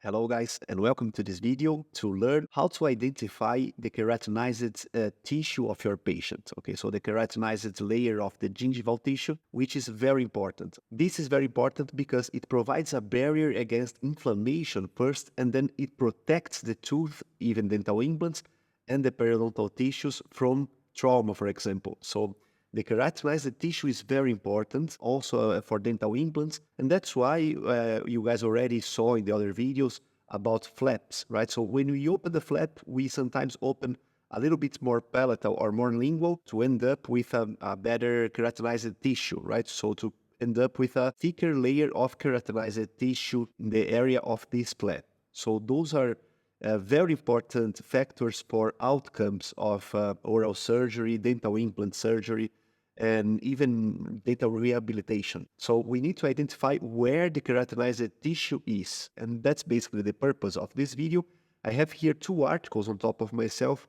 Hello guys and welcome to this video to learn how to identify the keratinized tissue of your patient. Okay, so the keratinized layer of the gingival tissue, which is very important. This is very important because it provides a barrier against inflammation first, and then it protects the tooth, even dental implants, and the periodontal tissues from trauma, for example. So the keratinized tissue is very important also for dental implants, and that's why you guys already saw in the other videos about flaps, right? So when we open the flap, we sometimes open a little bit more palatal or more lingual to end up with a better keratinized tissue, right? So to end up with a thicker layer of keratinized tissue in the area of this flap. So those are very important factors for outcomes of oral surgery, dental implant surgery, and even dental rehabilitation. So we need to identify where the keratinized tissue is. And that's basically the purpose of this video. I have here two articles on top of myself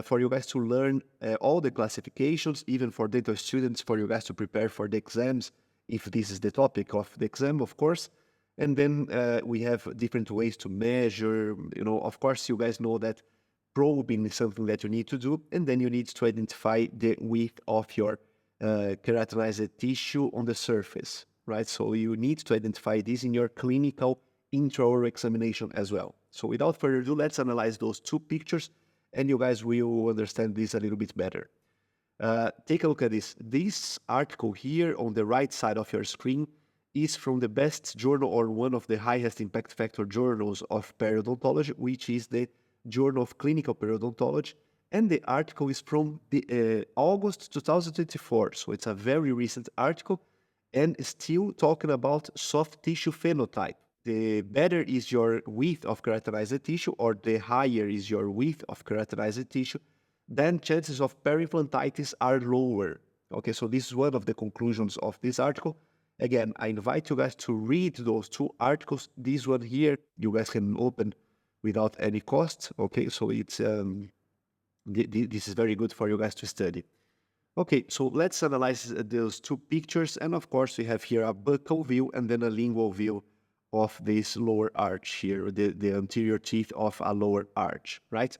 for you guys to learn all the classifications, even for dental students, for you guys to prepare for the exams, if this is the topic of the exam, of course. And then we have different ways to measure. Of course, you guys know that probing is something that you need to do, and then you need to identify the width of your keratinized tissue on the surface, right? So you need to identify this in your clinical intraoral examination as well. So without further ado, let's analyze those two pictures, and you guys will understand this a little bit better. Take a look at this. This article here on the right side of your screen is from the best journal, or one of the highest impact factor journals of periodontology, which is the Journal of Clinical Periodontology. And the article is from the August 2024, so it's a very recent article, and still talking about soft tissue phenotype. The better is your width of keratinized tissue, or the higher is your width of keratinized tissue, then chances of periodontitis are lower. Okay, so this is one of the conclusions of this article. Again, I invite you guys to read those two articles. This one here, you guys can open without any cost. Okay, so it's this is very good for you guys to study. Okay, so let's analyze those two pictures. And of course, we have here a buccal view and then a lingual view of this lower arch here, the anterior teeth of a lower arch, right?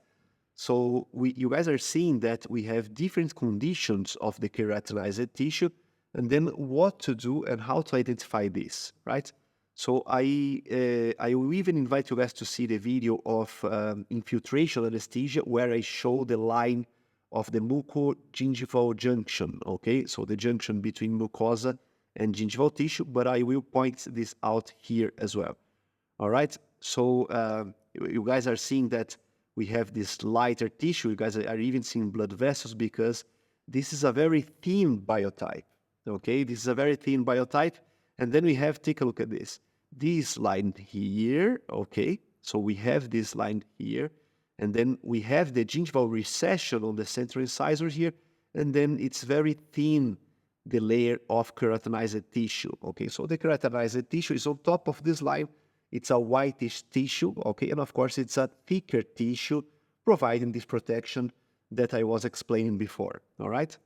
So you guys are seeing that we have different conditions of the keratinized tissue, and then what to do and how to identify this, right? So I will even invite you guys to see the video of infiltration anesthesia, where I show the line of the mucogingival junction, okay? So the junction between mucosa and gingival tissue, but I will point this out here as well. All right, so you guys are seeing that we have this lighter tissue. You guys are even seeing blood vessels because this is a very thin biotype, okay? This is a very thin biotype. And then we have, take a look at this line here, okay? So we have this line here, and then we have the gingival recession on the central incisor here, and then it's very thin, the layer of keratinized tissue, okay? So the keratinized tissue is on top of this line. It's a whitish tissue, okay? And of course, it's a thicker tissue providing this protection that I was explaining before, all right?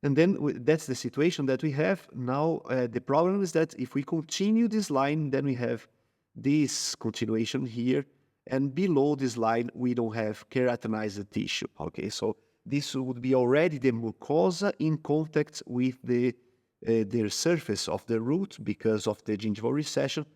And then that's the situation that we have. Now, the problem is that if we continue this line, then we have this continuation here, and below this line, we don't have keratinized tissue, okay? So this would be already the mucosa in contact with the surface of the root because of the gingival recession,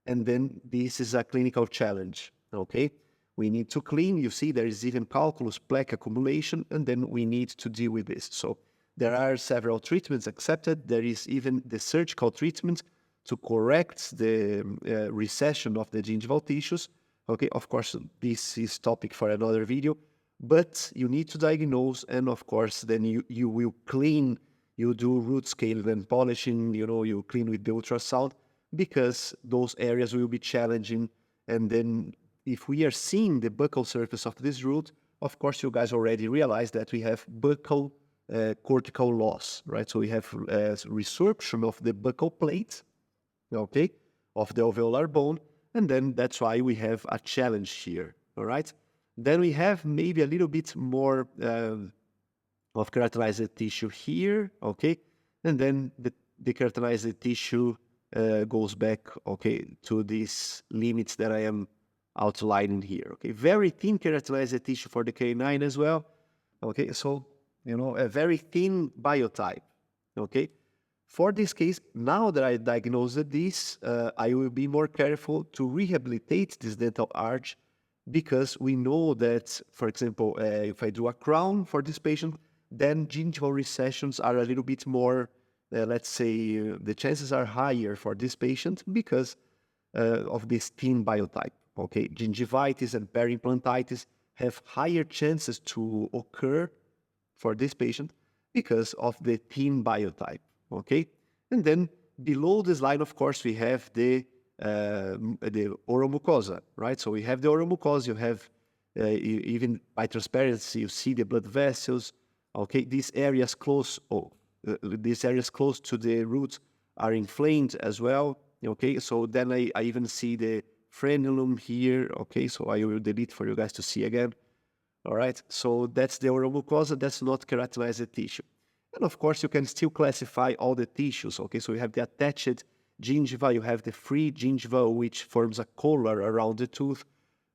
and then this is a clinical challenge, okay? We need to clean. You see, there is even calculus plaque accumulation, and then we need to deal with this. So there are several treatments accepted. There is even the surgical treatment to correct the recession of the gingival tissues. Okay, of course, this is topic for another video, but you need to diagnose, and of course, then you will clean, you do root scaling and polishing, you clean with the ultrasound, because those areas will be challenging. And then if we are seeing the buccal surface of this root, of course, you guys already realize that we have buccal cortical loss, right? So we have resorption of the buccal plate, okay, of the alveolar bone, and then that's why we have a challenge here, all right? Then we have maybe a little bit more of keratinized tissue here, okay? And then the keratinized tissue goes back, okay, to these limits that I am outlining here. Okay, very thin keratinized tissue for the canine as well. Okay, so a very thin biotype. Okay, for this case, now that I diagnosed this, I will be more careful to rehabilitate this dental arch, because we know that, for example, if I do a crown for this patient, then gingival recessions are a little bit more, let's say, the chances are higher for this patient because of this thin biotype. Okay, gingivitis and periodontitis have higher chances to occur for this patient because of the thin biotype. Okay, and then below this line, of course, we have the oral mucosa, right? So we have the oral mucosa. You have even by transparency, you see the blood vessels. Okay, these areas close to the roots are inflamed as well. Okay, so then I even see the frenulum here. Okay, so I will delete for you guys to see again. All right, so that's the oral mucosa. That's not keratinized tissue. And of course, you can still classify all the tissues. Okay, so you have the attached gingiva, you have the free gingiva, which forms a collar around the tooth.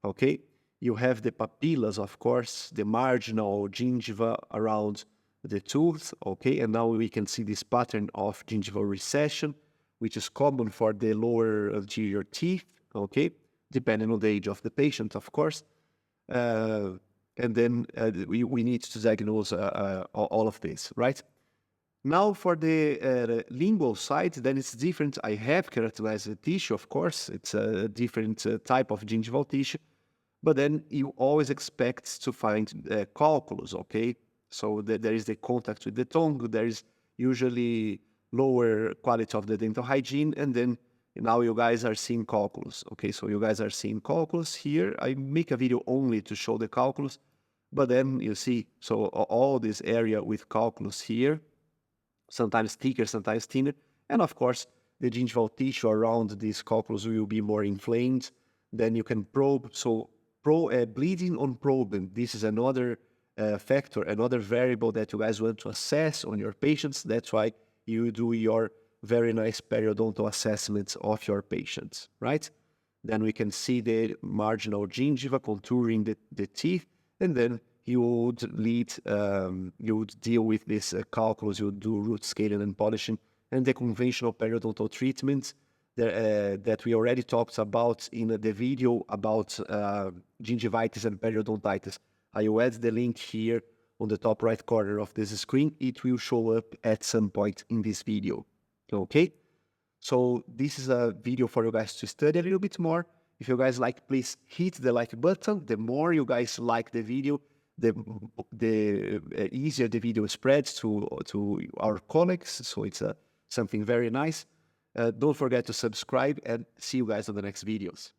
Okay, you have the papillas, of course, the marginal gingiva around the tooth. Okay, and now we can see this pattern of gingival recession, which is common for the lower anterior teeth. Okay, depending on the age of the patient, of course. And then we need to diagnose all of this, right? Now for the lingual side, then it's different. I have keratinized tissue, of course. It's a different type of gingival tissue. But then you always expect to find calculus, okay? So there is the contact with the tongue. There is usually lower quality of the dental hygiene. And then now you guys are seeing calculus, okay? So you guys are seeing calculus here. I make a video only to show the calculus. But then you see, so all this area with calculus here, sometimes thicker, sometimes thinner. And of course, the gingival tissue around this calculus will be more inflamed. Then you can probe. So bleeding on probing, this is another factor, another variable that you guys want to assess on your patients. That's why you do your very nice periodontal assessments of your patients, right? Then we can see the marginal gingiva contouring the teeth, and then you would deal with this calculus. You would do root scaling and polishing, and the conventional periodontal treatments that we already talked about in the video about gingivitis and periodontitis. I will add the link here on the top right corner of this screen. It will show up at some point in this video. Okay, so this is a video for you guys to study a little bit more. If you guys like, please hit the like button. The more you guys like the video, the easier the video spreads to our colleagues. So it's something very nice. Don't forget to subscribe, and see you guys on the next videos.